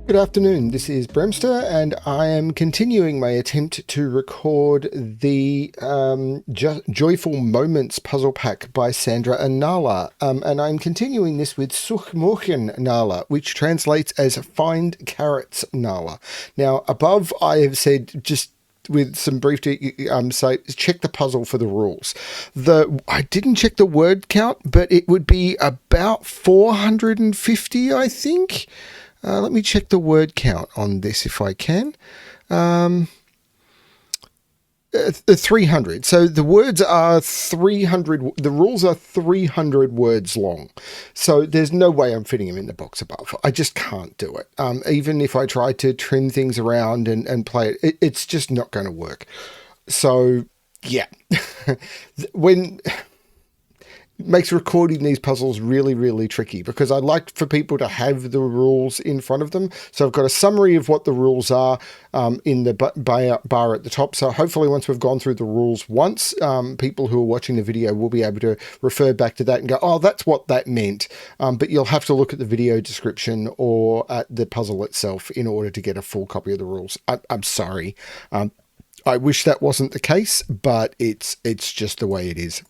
Good afternoon, this is BremSter, and I am continuing my attempt to record the Joyful Moments puzzle pack by Sandra and Nala. And I'm continuing this with Möhrchen Nala, which translates as Find Carrots Nala. Now, above I have said just with some brief say check the puzzle for the rules. I didn't check the word count, but it would be about 450, I think. Let me check the word count on this if I can. 300. So the words are 300. The rules are 300 words long. So there's no way I'm fitting them in the box above. I just can't do it. Even if I try to trim things around and play it, it's just not going to work. So yeah, it makes recording these puzzles really, really tricky because I like for people to have the rules in front of them. So I've got a summary of what the rules are in the bar at the top. So hopefully once we've gone through the rules once, people who are watching the video will be able to refer back to that and go, oh, that's what that meant. But you'll have to look at the video description or at the puzzle itself in order to get a full copy of the rules. I'm sorry. I wish that wasn't the case, but it's just the way it is.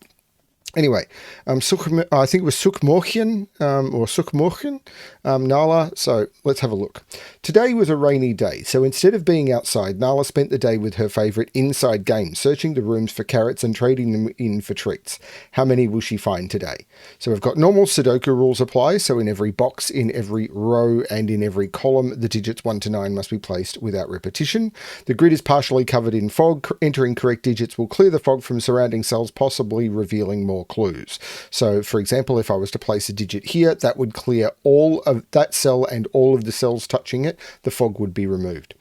Anyway, I think it was Möhrchen or Möhrchen Nala. So let's have a look. Today was a rainy day, so instead of being outside, Nala spent the day with her favourite inside game, searching the rooms for carrots and trading them in for treats. How many will she find today? So we've got normal Sudoku rules apply, so in every box, in every row and in every column, the digits 1 to 9 must be placed without repetition. The grid is partially covered in fog. Entering correct digits will clear the fog from surrounding cells, possibly revealing more clues. So for example, if I was to place a digit here, that would clear all of that cell and all of the cells touching it. The fog would be removed.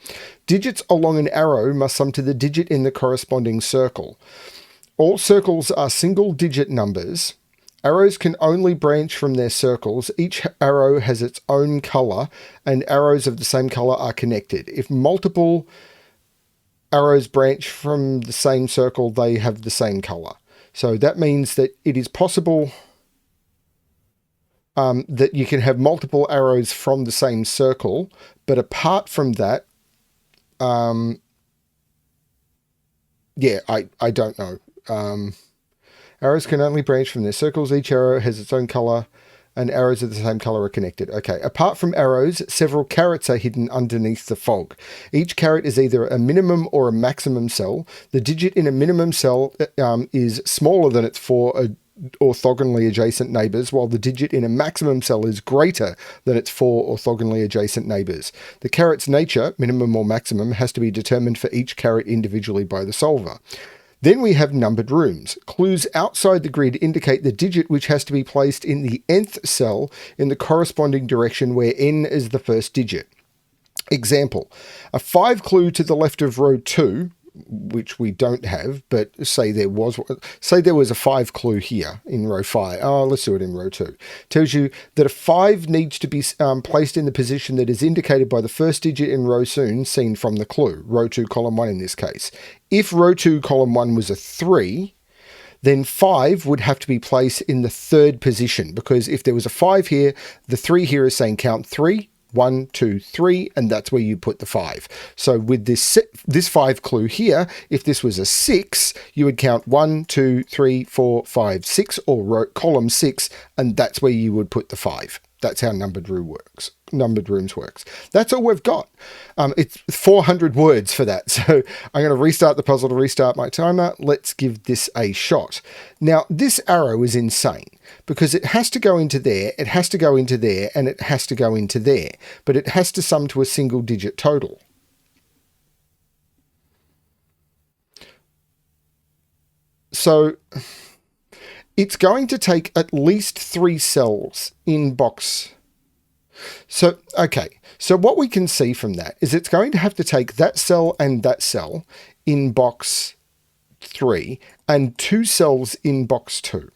Digits along an arrow must sum to the digit in the corresponding circle. All circles are single digit numbers. Arrows can only branch from their circles. Each arrow has its own color, and arrows of the same color are connected. If multiple arrows branch from the same circle, they have the same color. So that means that it is possible that you can have multiple arrows from the same circle, but apart from that, I don't know. Arrows can only branch from their circles. Each arrow has its own color, and arrows of the same color are connected. Okay, apart from arrows, several carrots are hidden underneath the fog. Each carrot is either a minimum or a maximum cell. The digit in a minimum cell is smaller than its four orthogonally adjacent neighbors, while the digit in a maximum cell is greater than its four orthogonally adjacent neighbors. The carrot's nature, minimum or maximum, has to be determined for each carrot individually by the solver. Then we have numbered rooms. Clues outside the grid indicate the digit which has to be placed in the nth cell in the corresponding direction where n is the first digit. Example, a 5 clue to the left of row 2, which we don't have, but say there was a 5 clue here in row 5. Oh, let's do it in row 2. Tells you that a 5 needs to be placed in the position that is indicated by the first digit in row soon, seen from the clue. Row 2, column 1 in this case. If row 2, column 1 was a 3, then 5 would have to be placed in the third position, because if there was a 5 here, the 3 here is saying count 3, 1, 2, 3, and that's where you put the 5. So with this 5 clue here, if this was a 6, you would count 1, 2, 3, 4, 5, 6, or column 6, and that's where you would put the 5. That's how numbered rooms works. That's all we've got. It's 400 words for that. So I'm going to restart the puzzle to restart my timer. Let's give this a shot. Now, this arrow is insane because it has to go into there, it has to go into there, and it has to go into there. But it has to sum to a single digit total. So it's going to take at least 3 cells in box. So, okay. So what we can see from that is it's going to have to take that cell and that cell in box 3 and 2 cells in box 2.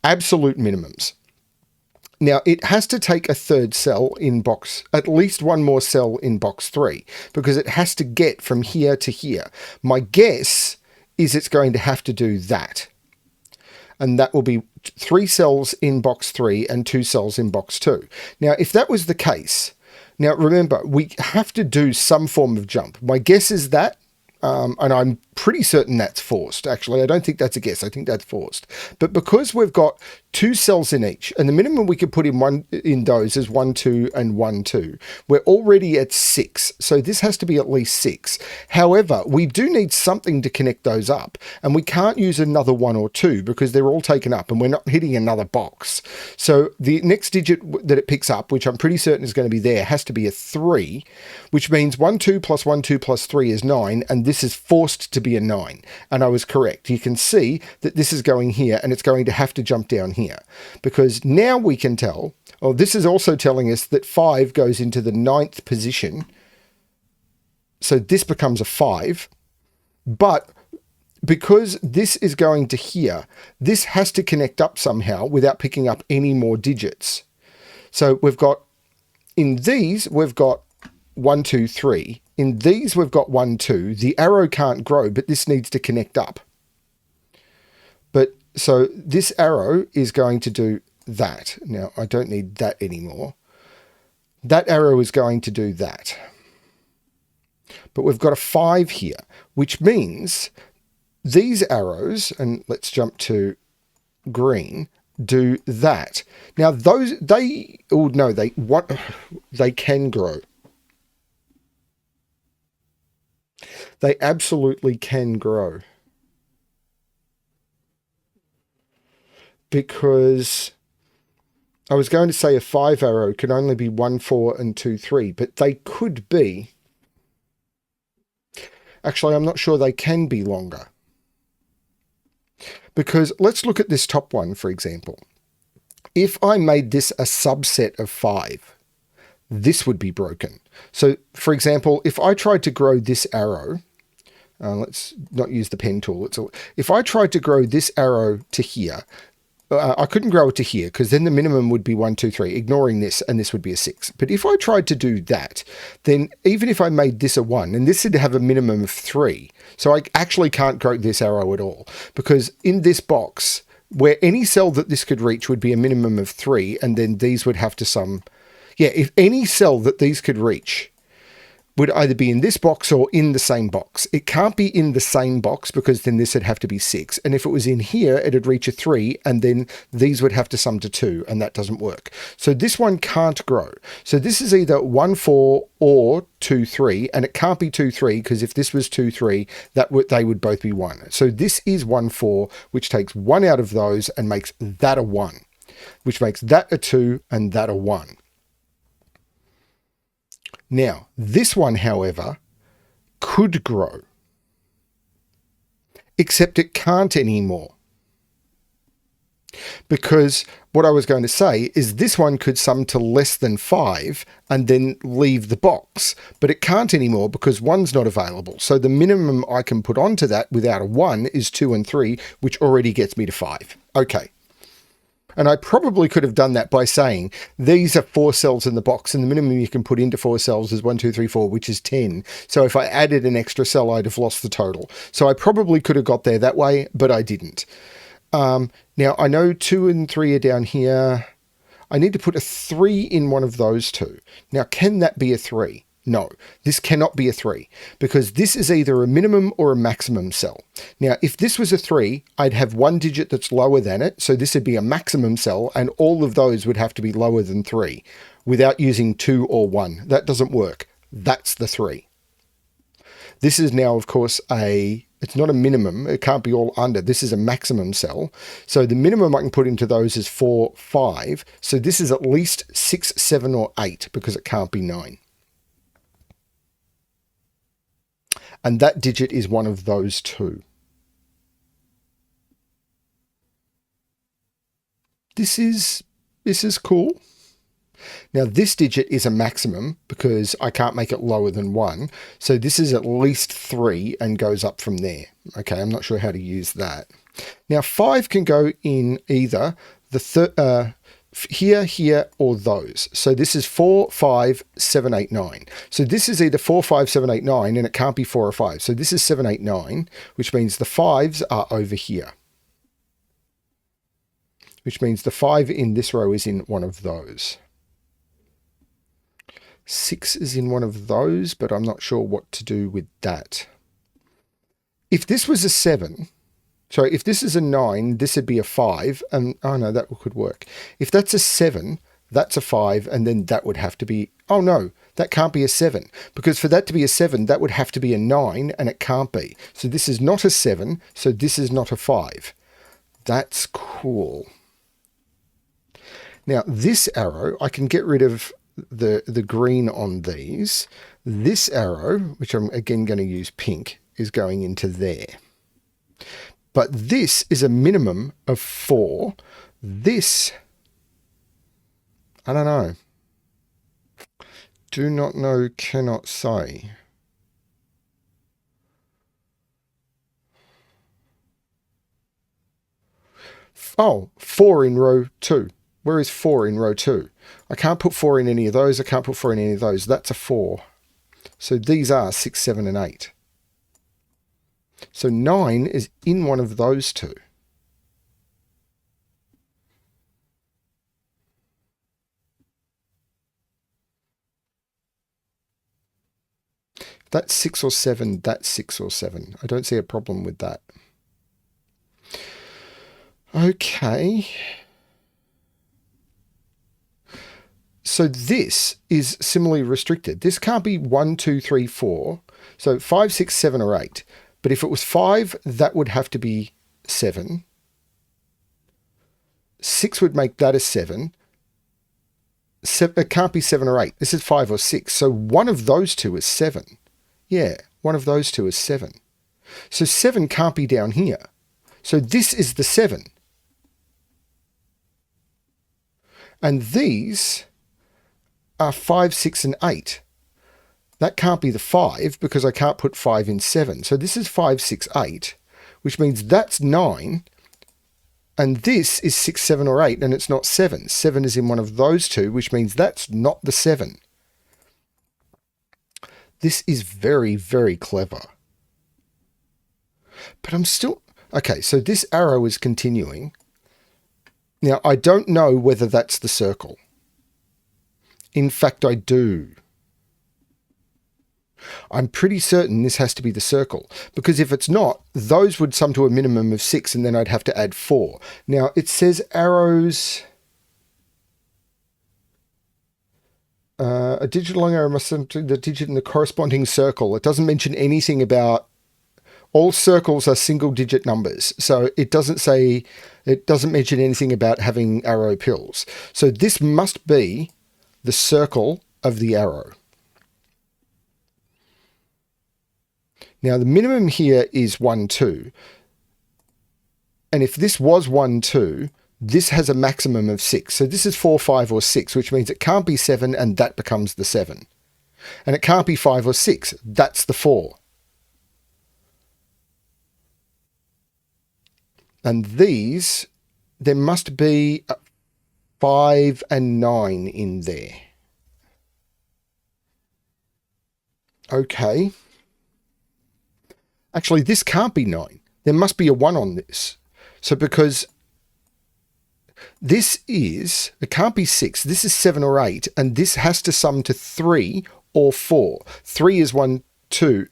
Absolute minimums. Now, it has to take a third cell in box, at least one more cell in box 3, because it has to get from here to here. My guess is it's going to have to do that. And that will be 3 cells in box 3 and 2 cells in box 2. Now, if that was the case, Now, remember, we have to do some form of jump. My guess is that, and I'm pretty certain that's forced, actually. I don't think that's a guess. I think that's forced. But because we've got 2 cells in each, and the minimum we could put in those is 1, 2, and 1, 2. We're already at 6, so this has to be at least 6. However, we do need something to connect those up, and we can't use another 1 or 2 because they're all taken up, and we're not hitting another box. So the next digit that it picks up, which I'm pretty certain is going to be there, has to be a 3, which means 1, 2 plus 1, 2 plus 3 is 9, and this is forced to be a 9. And I was correct. You can see that this is going here, and it's going to have to jump down here, because now we can tell, or this is also telling us that 5 goes into the 9th position. So this becomes a 5, but because this is going to here, this has to connect up somehow without picking up any more digits. So we've got, in these, we've got 1, 2, 3. In these, we've got 1, 2. The arrow can't grow, but this needs to connect up. But so this arrow is going to do that. Now, I don't need that anymore. That arrow is going to do that. But we've got a 5 here, which means these arrows, and let's jump to green, do that. Now, those, they can grow. They absolutely can grow. Because I was going to say a 5 arrow can only be 1, 4, and 2, 3, but they could be. Actually, I'm not sure they can be longer. Because let's look at this top one, for example. If I made this a subset of 5, this would be broken. So, for example, if I tried to grow this arrow, let's not use the pen tool. If I tried to grow this arrow to here, I couldn't grow it to here because then the minimum would be 1, 2, 3, ignoring this, and this would be a 6. But if I tried to do that, then even if I made this a 1, and this would have a minimum of 3, so I actually can't grow this arrow at all, because in this box, where any cell that this could reach would be a minimum of 3, and then these would have to sum. Yeah, if any cell that these could reach would either be in this box or in the same box. It can't be in the same box because then this would have to be 6. And if it was in here, it'd reach a 3, and then these would have to sum to 2, and that doesn't work. So this one can't grow. So this is either 1, 4 or 2, 3, and it can't be 2, 3 because if this was 2, 3, they would both be 1. So this is 1, 4, which takes 1 out of those and makes that a 1, which makes that a 2 and that a 1. Now, this one, however, could grow, except it can't anymore. Because what I was going to say is this one could sum to less than 5 and then leave the box, but it can't anymore because 1's not available. So the minimum I can put onto that without a 1 is 2 and 3, which already gets me to 5. Okay. And I probably could have done that by saying these are 4 cells in the box, and the minimum you can put into 4 cells is 1, 2, 3, 4, which is 10. So if I added an extra cell, I'd have lost the total. So I probably could have got there that way, but I didn't. Now I know 2 and 3 are down here. I need to put a 3 in one of those two. Now, can that be a 3? No, this cannot be a 3 because this is either a minimum or a maximum cell. Now, if this was a 3, I'd have one digit that's lower than it. So this would be a maximum cell, and all of those would have to be lower than 3 without using 2 or 1. That doesn't work. That's the 3. This is now, of course, it's not a minimum. It can't be all under. This is a maximum cell. So the minimum I can put into those is 4, 5. So this is at least 6, 7, or 8 because it can't be 9. And that digit is one of those two. This is cool. Now this digit is a maximum because I can't make it lower than 1. So this is at least 3 and goes up from there. Okay, I'm not sure how to use that. Now 5 can go in either the here, or those. So this is 4, 5, 7, 8, 9. So this is either 4, 5, 7, 8, 9, and it can't be 4 or 5. So this is 7, 8, 9, which means the 5s are over here. Which means the 5 in this row is in one of those. 6 is in one of those, but I'm not sure what to do with that. If this was a 7, sorry, if this is a 9, this would be a 5, and oh no, that could work. If that's a 7, that's a 5, and then that would have to be, oh no, that can't be a 7, because for that to be a 7, that would have to be a 9, and it can't be. So this is not a 7, so this is not a 5. That's cool. Now, this arrow, I can get rid of the green on these. This arrow, which I'm again going to use pink, is going into there. But this is a minimum of 4. This, I don't know. Do not know, cannot say. Oh, 4 in row 2. Where is 4 in row 2? I can't put 4 in any of those. I can't put 4 in any of those. That's a 4. So these are 6, 7, and 8. So 9 is in one of those two. That's 6 or 7. That's 6 or 7. I don't see a problem with that. Okay. So this is similarly restricted. This can't be 1, 2, 3, 4. So 5, 6, 7, or 8. But if it was 5, that would have to be 7. 6 would make that a 7. It can't be 7 or 8. This is 5 or 6. So one of those two is 7. Yeah, one of those two is 7. So 7 can't be down here. So this is the 7. And these are 5, 6, and 8. That can't be the 5 because I can't put 5 in 7. So this is 5, 6, 8, which means that's 9. And this is 6, 7, or 8, and it's not 7. 7 is in one of those two, which means that's not the 7. This is very, very clever. But I'm still... Okay, so this arrow is continuing. Now, I don't know whether that's the circle. In fact, I do. I'm pretty certain this has to be the circle, because if it's not, those would sum to a minimum of 6, and then I'd have to add 4. Now, it says arrows... a digit long arrow must sum to the digit in the corresponding circle. It doesn't mention anything about... All circles are single-digit numbers, so it doesn't say... It doesn't mention anything about having arrow pills. So this must be the circle of the arrow. Now, the minimum here is 1, 2. And if this was 1, 2, this has a maximum of 6. So this is 4, 5, or 6, which means it can't be 7, and that becomes the 7. And it can't be 5 or 6. That's the 4. And these, there must be 5 and 9 in there. Okay. Actually, this can't be 9. There must be a 1 on this. So because this is, it can't be 6. This is 7 or 8. And this has to sum to 3 or 4. 3 is 1, 2.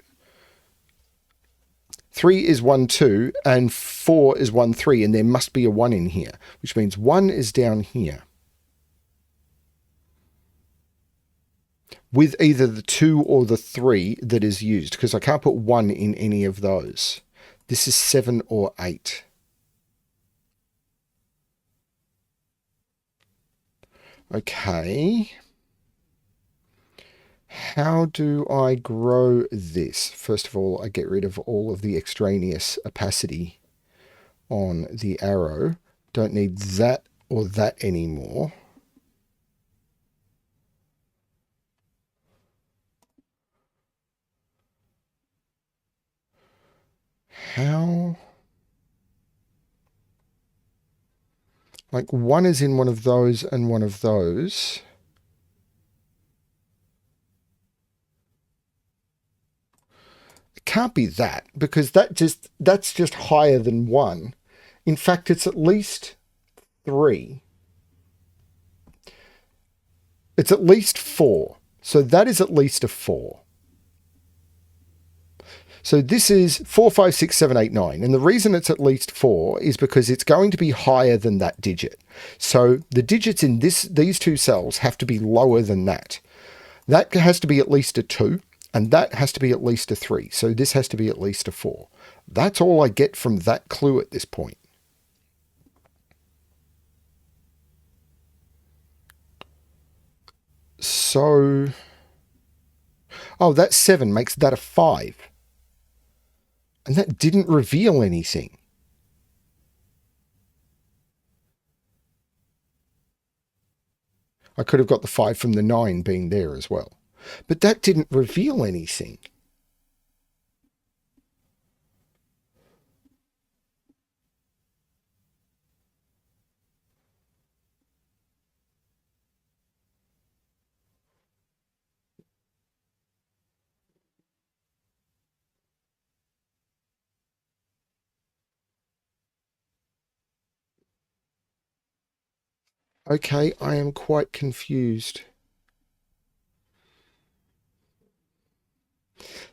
3 is 1, 2. And 4 is 1, 3. And there must be a 1 in here, which means 1 is down here. With either the 2 or the 3 that is used, because I can't put 1 in any of those. This is 7 or 8. Okay. How do I grow this? First of all, I get rid of all of the extraneous opacity on the arrow. Don't need that or that anymore. How? Like 1 is in one of those and one of those. It can't be that, because that's just higher than 1. In fact, it's at least 3. It's at least 4. So that is at least a 4. So this is 4, 5, 6, 7, 8, 9. And the reason it's at least 4 is because it's going to be higher than that digit. So the digits in these two cells have to be lower than that. That has to be at least a 2, and that has to be at least a 3. So this has to be at least a 4. That's all I get from that clue at this point. So, oh, that 7 makes that a 5. And that didn't reveal anything. I could have got the 5 from the 9 being there as well. But that didn't reveal anything. Okay, I am quite confused.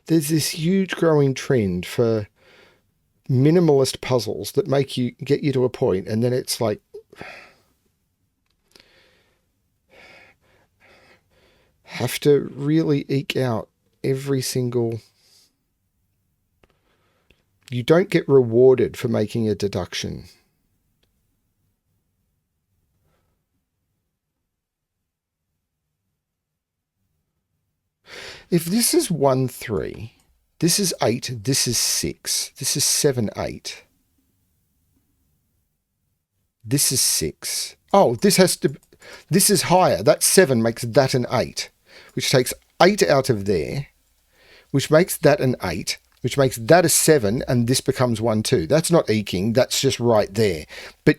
There's this huge growing trend for minimalist puzzles that get you to a point, and then it's like have to really eke out every single. You don't get rewarded for making a deduction. If this is 1, 3, this is 8, this is 6, this is 7, 8. This is 6. Oh, this is higher. That 7 makes that an 8, which takes 8 out of there, which makes that an 8, which makes that a 7, and this becomes 1, 2. That's not eking, that's just right there. But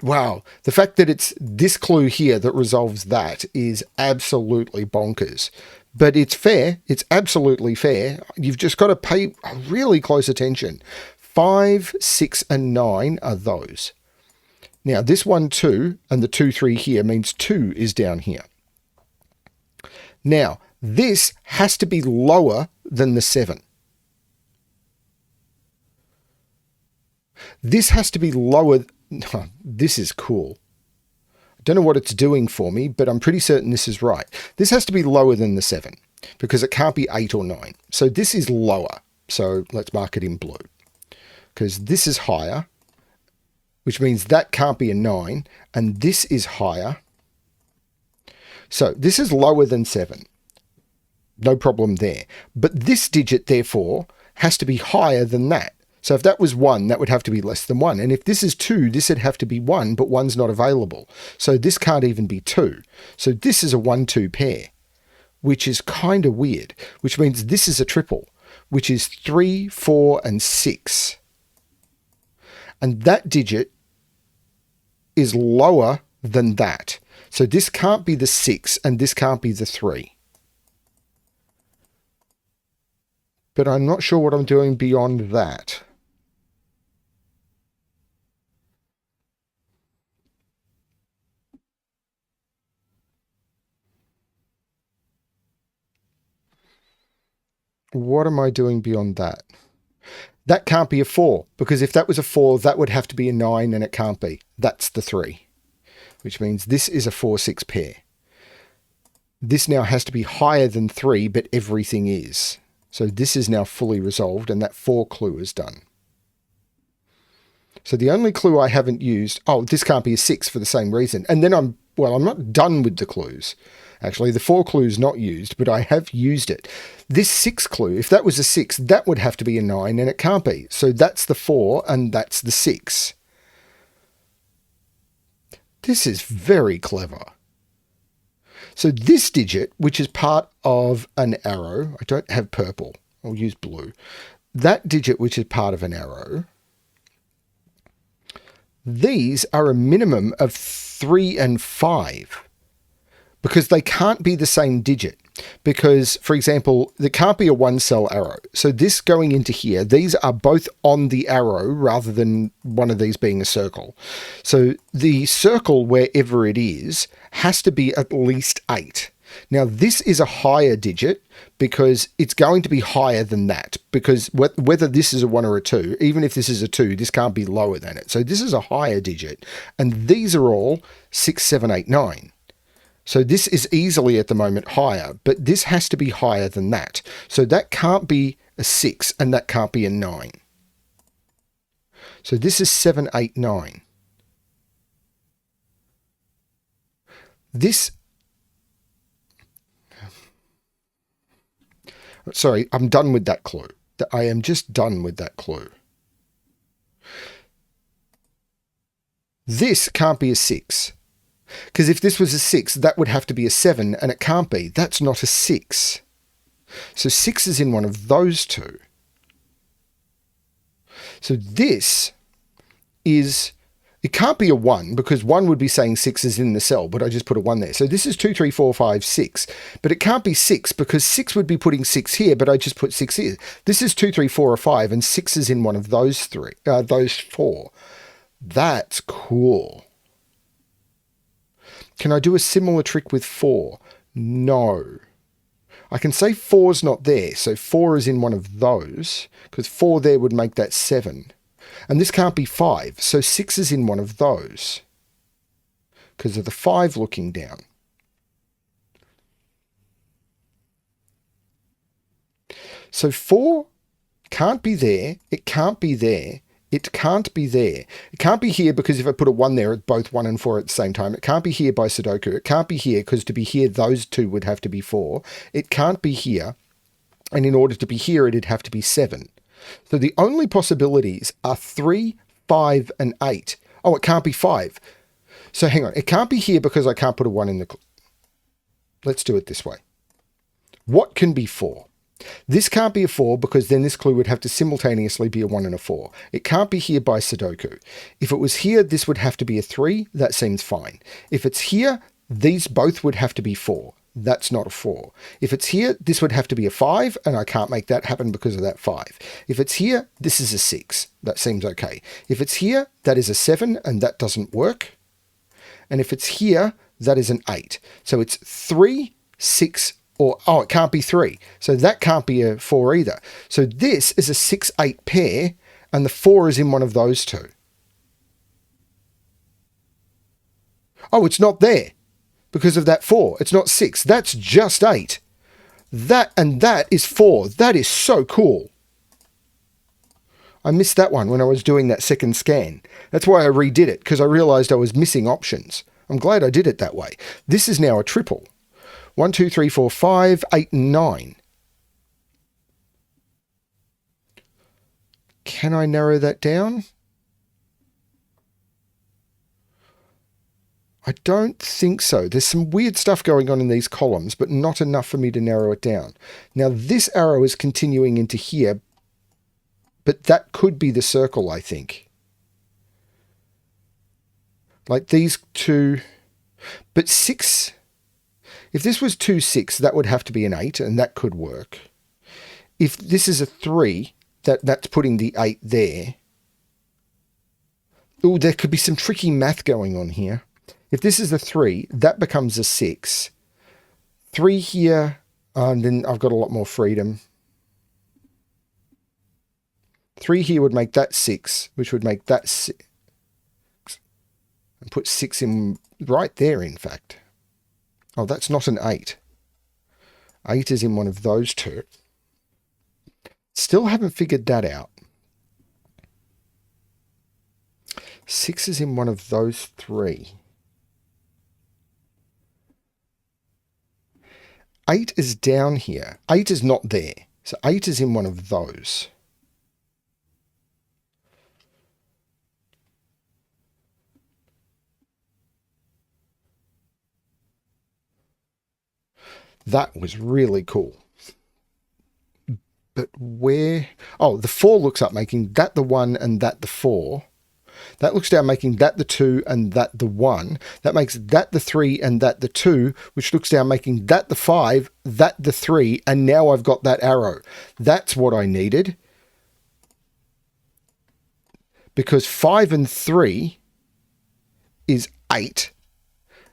wow, the fact that it's this clue here that resolves that is absolutely bonkers. But it's fair. It's absolutely fair. You've just got to pay really close attention. 5, 6, and 9 are those. Now, this 1, 2, and the 2, 3 here means 2 is down here. Now, this has to be lower than the 7. This has to be lower. This is cool. Don't know what it's doing for me, but I'm pretty certain this is right. This has to be lower than the 7 because it can't be 8 or 9. So this is lower. So let's mark it in blue because this is higher, which means that can't be a 9. And this is higher. So this is lower than 7. No problem there. But this digit, therefore, has to be higher than that. So if that was 1, that would have to be less than 1. And if this is 2, this would have to be 1, but 1's not available. So this can't even be 2. So this is a 1-2 pair, which is kind of weird, which means this is a triple, which is 3, 4, and 6. And that digit is lower than that. So this can't be the 6, and this can't be the 3. But I'm not sure what I'm doing beyond that. What am I doing beyond that? That can't be a 4, because if that was a 4, that would have to be a 9, and it can't be. That's the 3, which means this is a 4-6 pair. This now has to be higher than 3, but everything is. So this is now fully resolved, and that 4 clue is done. So the only clue I haven't used, oh, this can't be a 6 for the same reason. And then I'm not done with the clues. Actually, the 4 clue's not used, but I have used it. This 6 clue, if that was a 6, that would have to be a 9, and it can't be. So that's the 4, and that's the 6. This is very clever. So this digit, which is part of an arrow, I don't have purple, I'll use blue. That digit, which is part of an arrow, these are a minimum of 3 and 5. Because they can't be the same digit. Because, for example, there can't be a 1-cell arrow. So this going into here, these are both on the arrow rather than one of these being a circle. So the circle, wherever it is, has to be at least 8. Now, this is a higher digit because it's going to be higher than that, because whether this is a 1 or a 2, even if this is a 2, this can't be lower than it. So this is a higher digit, and these are all 6, 7, 8, 9. So this is easily at the moment higher, but this has to be higher than that. So that can't be a 6 and that can't be a 9. So this is 7, 8, 9. Sorry, I'm done with that clue. I am just done with that clue. This can't be a 6. Because if this was a 6, that would have to be a 7, and it can't be. That's not a 6. So 6 is in one of those two. So this is... It can't be a 1, because 1 would be saying 6 is in the cell, but I just put a 1 there. So this is 2, 3, 4, 5, 6. But it can't be 6, because 6 would be putting 6 here, but I just put 6 here. This is 2, 3, 4, or 5, and 6 is in one of those those 4. That's cool. Can I do a similar trick with 4? No. I can say 4's not there, so 4 is in one of those, because 4 there would make that 7. And this can't be 5, so 6 is in one of those, because of the 5 looking down. So 4 can't be there, it can't be there, it can't be there. It can't be here because if I put a 1 there, it's both 1 and 4 at the same time. It can't be here by Sudoku. It can't be here because to be here, those two would have to be 4. It can't be here, and in order to be here, it'd have to be 7. So the only possibilities are 3, 5, and 8. Oh, it can't be 5. So hang on. It can't be here because I can't put a 1 in the... Let's do it this way. What can be 4? This can't be a 4 because then this clue would have to simultaneously be a 1 and a 4. It can't be here by Sudoku. If it was here, this would have to be a 3. That seems fine. If it's here, these both would have to be 4. That's not a 4. If it's here, this would have to be a 5, and I can't make that happen because of that 5. If it's here, this is a 6. That seems okay. If it's here, that is a 7, and that doesn't work. And if it's here, that is an 8. So it's 3, 6, or... Oh, it can't be 3. So that can't be a 4 either. So this is a 6, 8 pair, and the 4 is in one of those two. Oh, it's not there. Because of that 4. It's not 6. That's just 8. That and that is 4. That is so cool. I missed that one when I was doing that second scan. That's why I redid it, because I realized I was missing options. I'm glad I did it that way. This is now a triple. 1, 2, 3, 4, 5, 8, and 9. Can I narrow that down? I don't think so. There's some weird stuff going on in these columns, but not enough for me to narrow it down. Now, this arrow is continuing into here, but that could be the circle, I think. Like these two. But 6, if this was 2, 6, that would have to be an 8, and that could work. If this is a 3, that's putting the 8 there. Oh, there could be some tricky math going on here. If this is a 3, that becomes a 6. 3 here, and then I've got a lot more freedom. 3 here would make that 6, which would make that 6. And put 6 in right there, in fact. Oh, that's not an 8. 8 is in one of those two. Still haven't figured that out. 6 is in one of those 3. 8 is down here. 8 is not there. So 8 is in one of those. That was really cool. But where... Oh, the 4 looks up making that the 1 and that the 4. That looks down making that the 2 and that the 1. That makes that the 3 and that the 2, which looks down making that the 5, that the 3, and now I've got that arrow. That's what I needed. Because 5 and 3 is 8.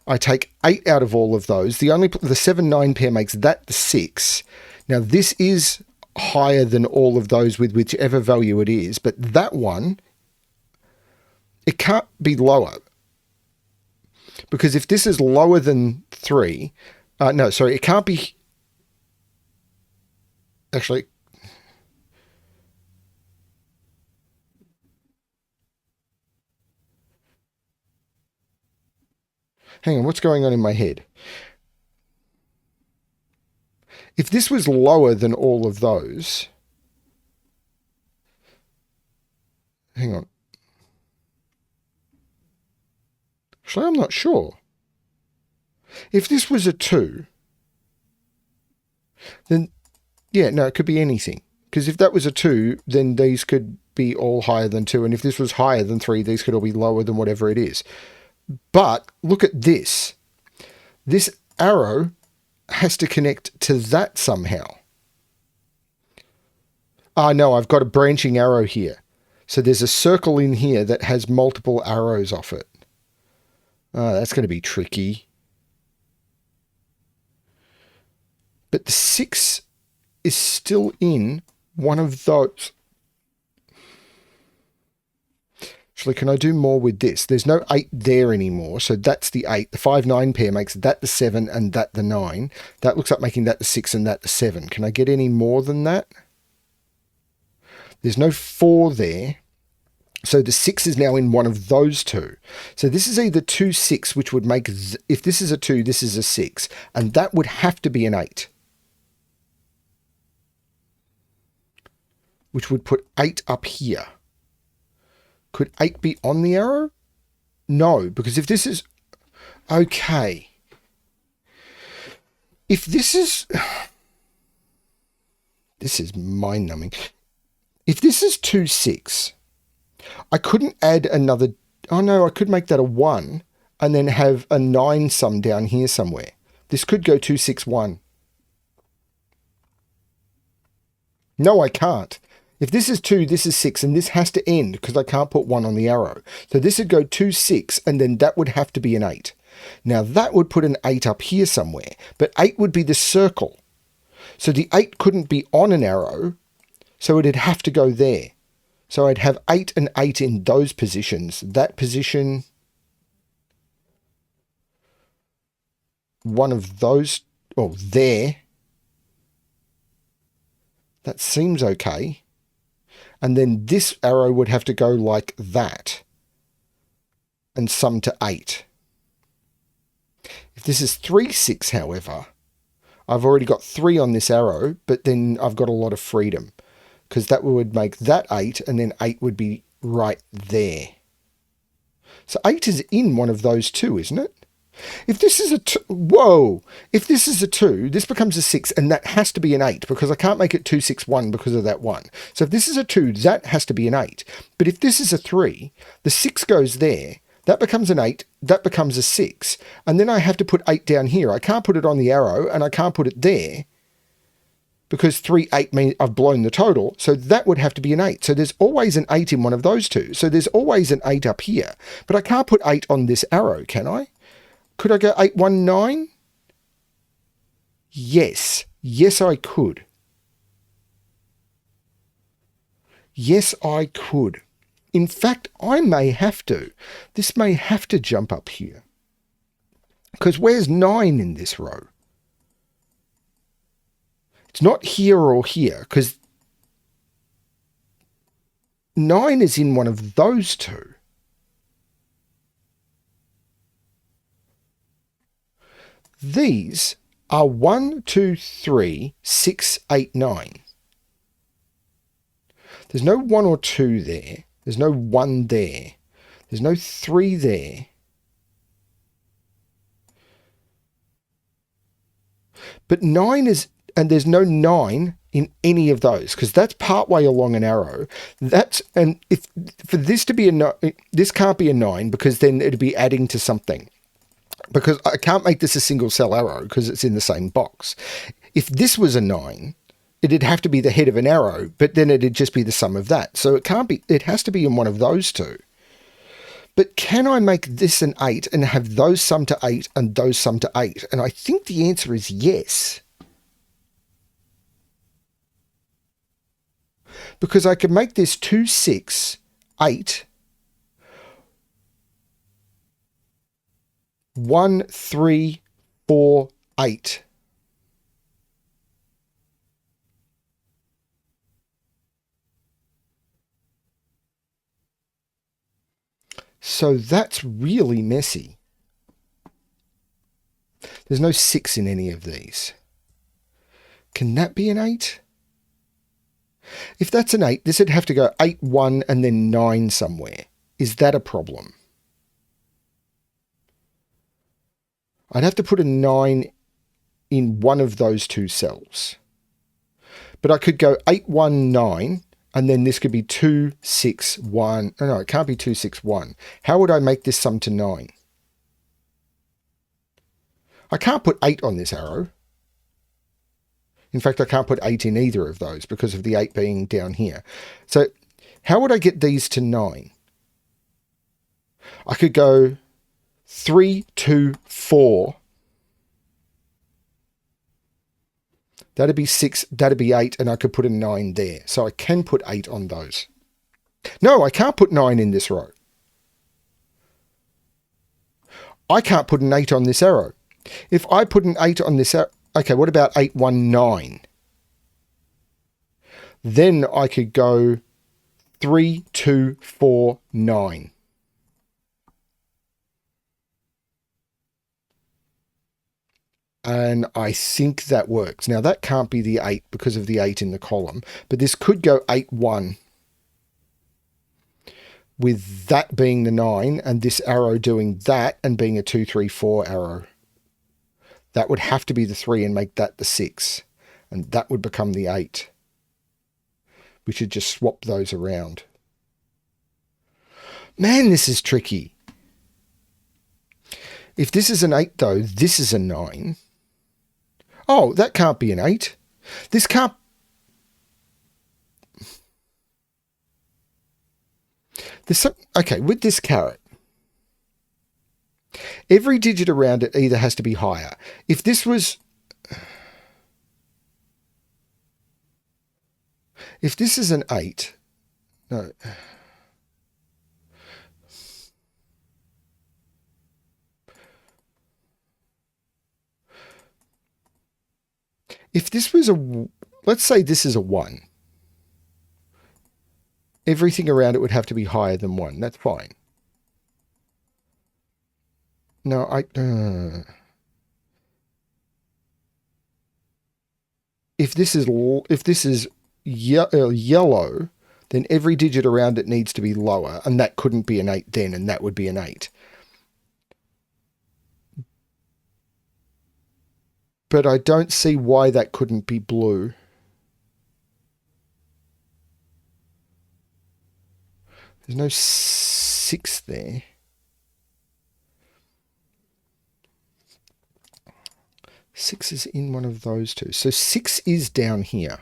I take 8 out of all of those. The 7-9 pair makes that the 6. Now this is higher than all of those with whichever value it is, but that one, it can't be lower. Because if this is lower than 3, no, sorry, it can't be, actually, hang on, what's going on in my head? If this was lower than all of those, hang on. Actually, I'm not sure. If this was a 2, then, yeah, no, it could be anything. Because if that was a 2, then these could be all higher than 2. And if this was higher than 3, these could all be lower than whatever it is. But look at this. This arrow has to connect to that somehow. Ah, no, I've got a branching arrow here. So there's a circle in here that has multiple arrows off it. Oh, that's going to be tricky. But the 6 is still in one of those. Actually, can I do more with this? There's no 8 there anymore, so that's the 8. The 5-9 pair makes that the 7 and that the 9. That looks like making that the 6 and that the 7. Can I get any more than that? There's no 4 there. So the 6 is now in one of those two. So this is either 2, 6, which would make, if this is a 2, this is a 6. And that would have to be an 8. Which would put 8 up here. Could 8 be on the arrow? No, because if this is... Okay. If this is... This is mind-numbing. If this is 2, 6... I couldn't add another... Oh no, I could make that a 1 and then have a 9 sum down here somewhere. This could go 2, 6, 1. No, I can't. If this is 2, this is 6, and this has to end because I can't put 1 on the arrow. So this would go 2, 6, and then that would have to be an 8. Now that would put an 8 up here somewhere, but 8 would be the circle. So the 8 couldn't be on an arrow, so it'd have to go there. So I'd have 8 and 8 in those positions. That position, one of those, oh, there. That seems okay. And then this arrow would have to go like that and sum to 8. If this is 3, 6, however, I've already got 3 on this arrow, but then I've got a lot of freedom. Because that would make that 8, and then 8 would be right there. So 8 is in one of those two, isn't it? If this is a 2, whoa! If this is a 2, this becomes a 6, and that has to be an 8, because I can't make it 2, 6, 1 because of that 1. So if this is a 2, that has to be an 8. But if this is a 3, the 6 goes there, that becomes an 8, that becomes a 6, and then I have to put 8 down here. I can't put it on the arrow, and I can't put it there, because 3, 8 means I've blown the total, so that would have to be an 8. So there's always an 8 in one of those two. So there's always an 8 up here. But I can't put 8 on this arrow, can I? Could I go 8, 1, 9? Yes. Yes, I could. Yes, I could. In fact, I may have to. This may have to jump up here. Because where's 9 in this row? It's not here or here, because 9 is in one of those two. These are 1, 2, 3, 6, 8, 9. There's no 1 or 2 there. There's no 1 there. There's no 3 there. But 9 is... And there's no 9 in any of those, because that's partway along an arrow. And if for this to be a 9, this can't be a 9, because then it'd be adding to something. Because I can't make this a single cell arrow because it's in the same box. If this was a 9, it'd have to be the head of an arrow, but then it'd just be the sum of that. So it can't be. It has to be in one of those two. But can I make this an 8 and have those sum to 8 and those sum to 8? And I think the answer is yes. Because I could make this 2, 6, 8, 1, 3, 4, 8. So that's really messy. There's no 6 in any of these. Can that be an 8? If that's an 8, this would have to go 8, 1, and then 9 somewhere. Is that a problem? I'd have to put a 9 in one of those two cells. But I could go 8, 1, 9, and then this could be 2, 6, 1. No, it can't be 2, 6, 1. How would I make this sum to 9? I can't put 8 on this arrow. In fact, I can't put 8 in either of those because of the 8 being down here. So how would I get these to 9? I could go 3, 2, 4. That'd be 6, that'd be 8, and I could put a 9 there. So I can put 8 on those. No, I can't put 9 in this row. I can't put an 8 on this arrow. If I put an 8 on this arrow, okay, what about 8, 1, 9? Then I could go 3, 2, 4, 9. And I think that works. Now, that can't be the 8 because of the 8 in the column, but this could go 8, 1 with that being the 9 and this arrow doing that and being a 2, 3, 4 arrow. That would have to be the 3 and make that the 6. And that would become the 8. We should just swap those around. Man, this is tricky. If this is an 8, though, this is a 9. Oh, that can't be an 8. This can't... Okay, with this carrot, every digit around it either has to be higher. If this was... If this is an 8... No... If this was a... Let's say this is a 1. Everything around it would have to be higher than 1. That's fine. No, if this is yellow, then every digit around it needs to be lower, and that couldn't be an 8 then, and that would be an 8. But I don't see why that couldn't be blue. There's no 6 there. Six is in one of those two. So 6 is down here.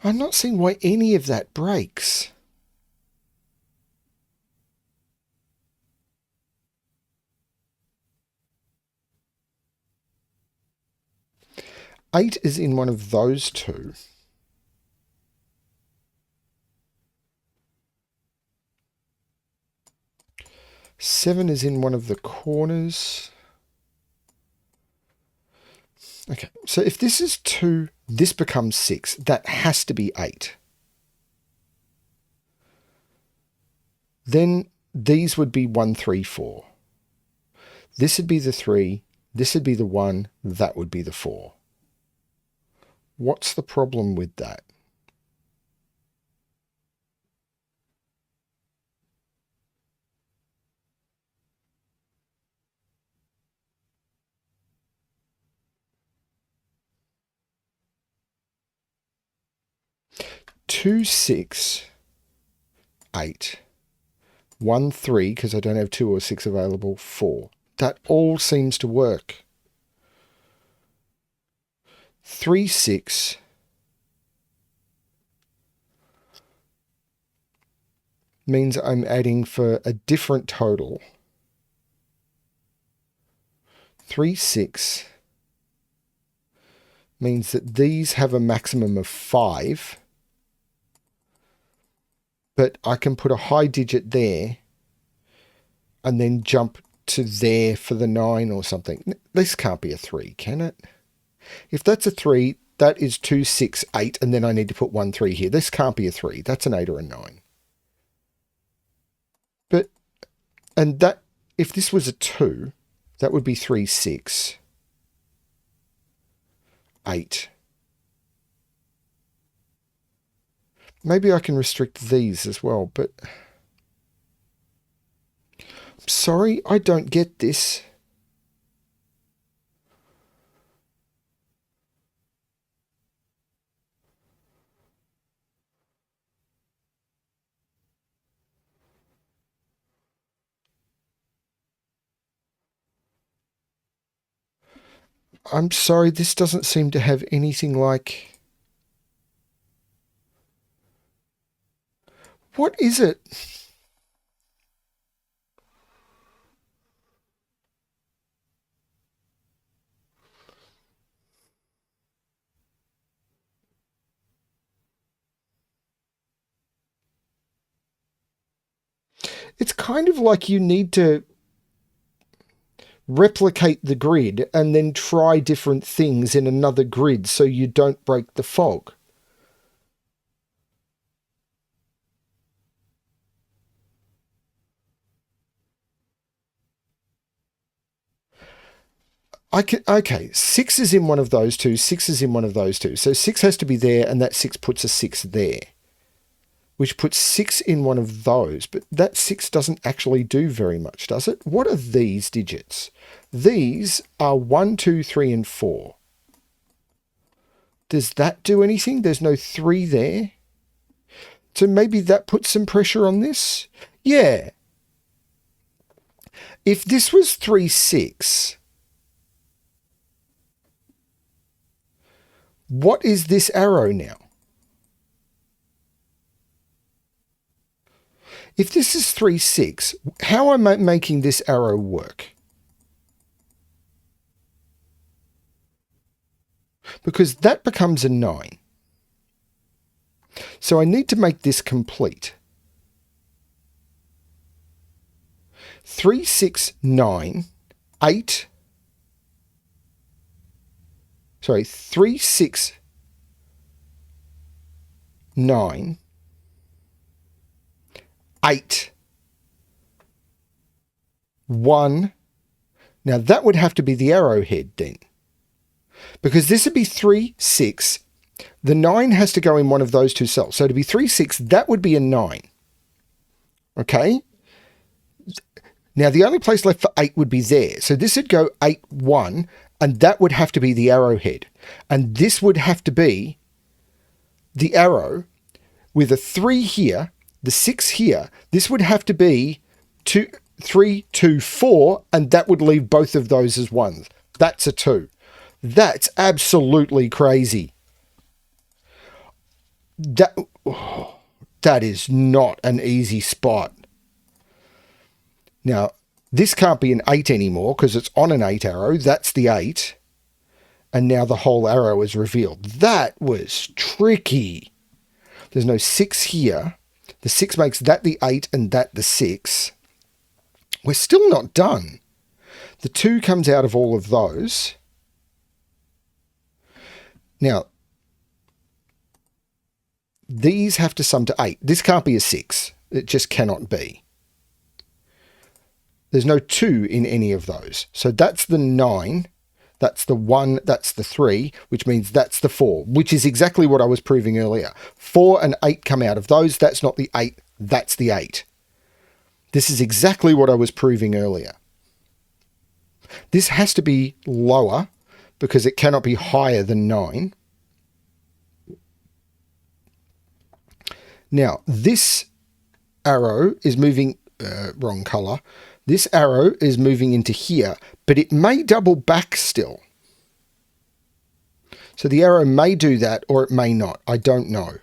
I'm not seeing why any of that breaks. Eight is in one of those two. Seven is in one of the corners. Okay, so if this is 2, this becomes 6. That has to be 8. Then these would be 1, 3, 4. This would be the 3. This would be the 1. That would be the 4. What's the problem with that? Two, 6, 8. 1, 3, because I don't have 2 or 6 available, 4. That all seems to work. 3, 6 means I'm adding for a different total. 3, 6 means that these have a maximum of 5, but I can put a high digit there and then jump to there for the 9 or something. This can't be a 3, can it? If that's a 3, that is 2, 6, 8, and then I need to put 1, 3 here. This can't be a 3. That's an 8 or a 9. But, and that, if this was a 2, that would be 3, 6, 8. Maybe I can restrict these as well, but I'm sorry, I don't get this. I'm sorry, this doesn't seem to have anything like... What is it? It's kind of like you need to replicate the grid and then try different things in another grid so you don't break the fog. Okay, 6 is in one of those two, 6 is in one of those two. So 6 has to be there, and that 6 puts a 6 there, which puts 6 in one of those. But that 6 doesn't actually do very much, does it? What are these digits? These are 1, 2, 3, and 4. Does that do anything? There's no 3 there. So maybe that puts some pressure on this? Yeah. If this was 3, 6... what is this arrow now? If this is 3, 6, how am I making this arrow work? Because that becomes a 9. So I need to make this complete. 3, 6, 9, 8... Sorry, 3, 6, 9, 8, 1. Now that would have to be the arrowhead then. Because this would be 3, 6. The 9 has to go in one of those two cells. So to be 3, 6, that would be a 9. Okay? Now the only place left for 8 would be there. So this would go 8, 1. And that would have to be the arrowhead. And this would have to be the arrow with a 3 here, the 6 here. This would have to be 2, 3, 2, 4, and that would leave both of those as 1s. That's a 2. That's absolutely crazy. That is not an easy spot. Now, this can't be an 8 anymore because it's on an 8 arrow. That's the 8. And now the whole arrow is revealed. That was tricky. There's no 6 here. The 6 makes that the 8 and that the 6. We're still not done. The 2 comes out of all of those. Now, these have to sum to 8. This can't be a 6. It just cannot be. There's no 2 in any of those. So that's the 9, that's the 1, that's the 3, which means that's the 4, which is exactly what I was proving earlier. 4 and 8 come out of those. That's not the 8, that's the 8. This is exactly what I was proving earlier. This has to be lower because it cannot be higher than 9. Now, this arrow is moving, wrong color. This arrow is moving into here, but it may double back still. So the arrow may do that or it may not. I don't know.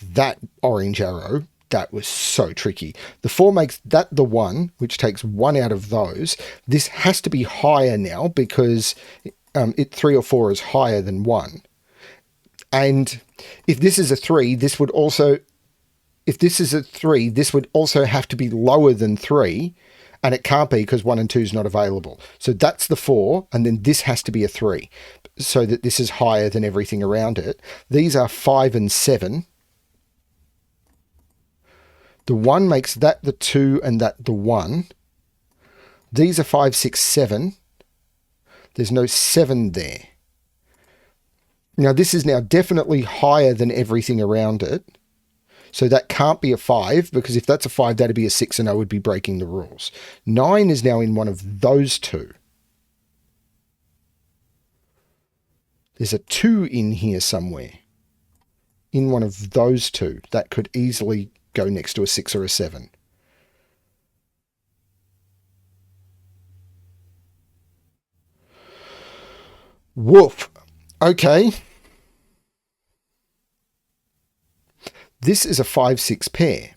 That orange arrow, that was so tricky. The 4 makes that the 1, which takes 1 out of those. This has to be higher now because 3 or 4 is higher than 1. And if this is a 3, this would also... If this is a 3, this would also have to be lower than 3, and it can't be because 1 and 2 is not available. So that's the 4, and then this has to be a 3, so that this is higher than everything around it. These are 5 and 7. The 1 makes that the 2 and that the 1. These are 5, 6, 7. There's no 7 there. Now this is now definitely higher than everything around it. So that can't be a 5, because if that's a 5, that'd be a 6, and I would be breaking the rules. 9 is now in one of those two. There's a 2 in here somewhere. In one of those two. That could easily go next to a 6 or a 7. Woof. Okay. This is a 5-6 pair.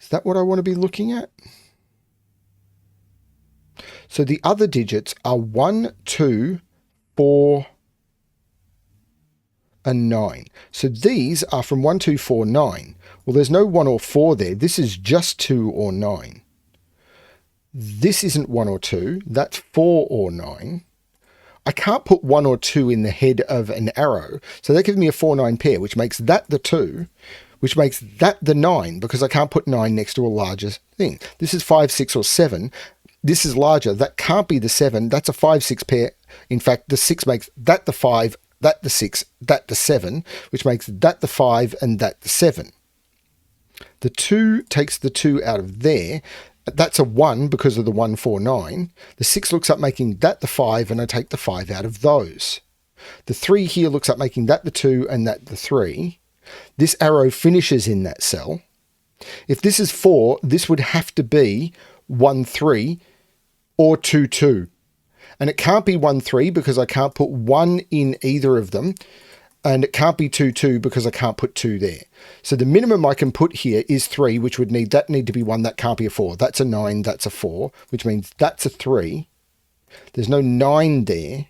Is that what I want to be looking at? So the other digits are 1, 2, 4, and 9. So these are from 1, 2, 4, 9. Well, there's no 1 or 4 there. This is just 2 or 9. This isn't 1 or 2. That's 4 or 9. I can't put 1 or 2 in the head of an arrow. So that gives me a 4-9 pair, which makes that the 2, which makes that the 9, because I can't put 9 next to a larger thing. This is 5, 6, or 7. This is larger. That can't be the 7. That's a 5-6 pair. In fact, the 6 makes that the 5, that the 6, that the 7, which makes that the 5 and that the 7. The 2 takes the 2 out of there. That's a 1 because of the 1, 4, 9. The 6 looks up making that the 5, and I take the 5 out of those. The 3 here looks up making that the 2 and that the 3. This arrow finishes in that cell. If this is 4, this would have to be 1, 3 or 2, 2. And it can't be 1, 3 because I can't put 1 in either of them. And it can't be 2, 2 because I can't put 2 there. So the minimum I can put here is 3, which would need to be 1. That can't be a 4. That's a 9. That's a 4, which means that's a 3. There's no 9 there.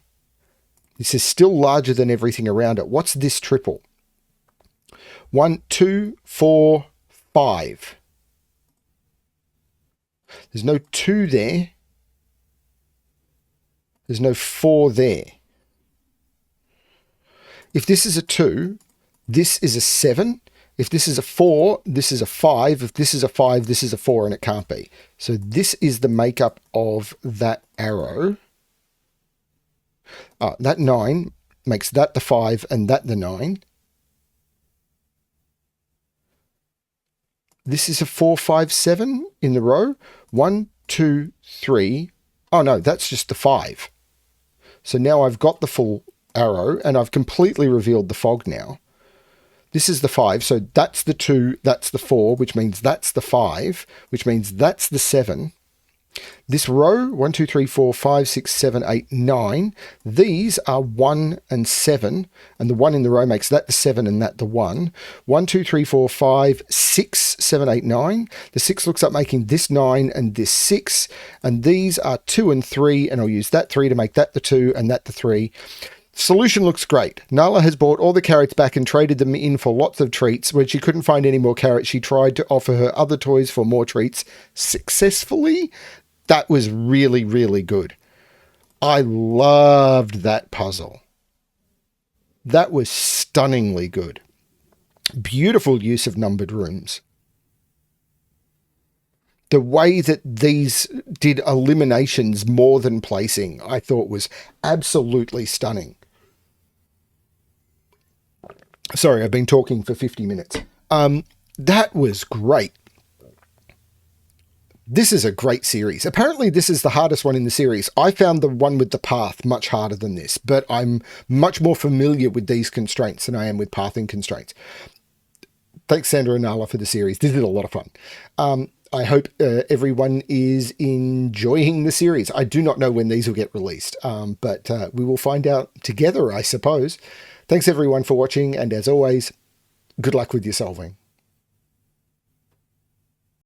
This is still larger than everything around it. What's this triple? 1, 2, 4, 5. There's no 2 there. There's no 4 there. If this is a 2, this is a 7. If this is a 4, this is a 5. If this is a 5, this is a 4, and it can't be. So this is the makeup of that arrow. That 9 makes that the 5 and that the 9. This is a 4, 5, 7 in the row. 1, 2, 3. Oh no, that's just the 5. So now I've got the full arrow, and I've completely revealed the fog now. This is the 5, so that's the 2, that's the 4, which means that's the 5, which means that's the 7. This row, 1, 2, 3, 4, 5, 6, 7, 8, 9, these are 1 and 7, and the 1 in the row makes that the 7 and that the 1. 1, 2, 3, 4, 5, 6, 7, 8, 9. The 6 looks up making this 9 and this 6, and these are 2 and 3, and I'll use that 3 to make that the 2 and that the 3. Solution looks great. Nala has bought all the carrots back and traded them in for lots of treats. When she couldn't find any more carrots, she tried to offer her other toys for more treats successfully. That was really, really good. I loved that puzzle. That was stunningly good. Beautiful use of numbered rooms. The way that these did eliminations more than placing, I thought was absolutely stunning. Sorry, I've been talking for 50 minutes. That was great. This is a great series. Apparently, this is the hardest one in the series. I found the one with the path much harder than this, but I'm much more familiar with these constraints than I am with pathing constraints. Thanks, Sandra and Nala, for the series. This is a lot of fun. I hope everyone is enjoying the series. I do not know when these will get released, but we will find out together, I suppose. Thanks everyone for watching, and as always, good luck with your solving.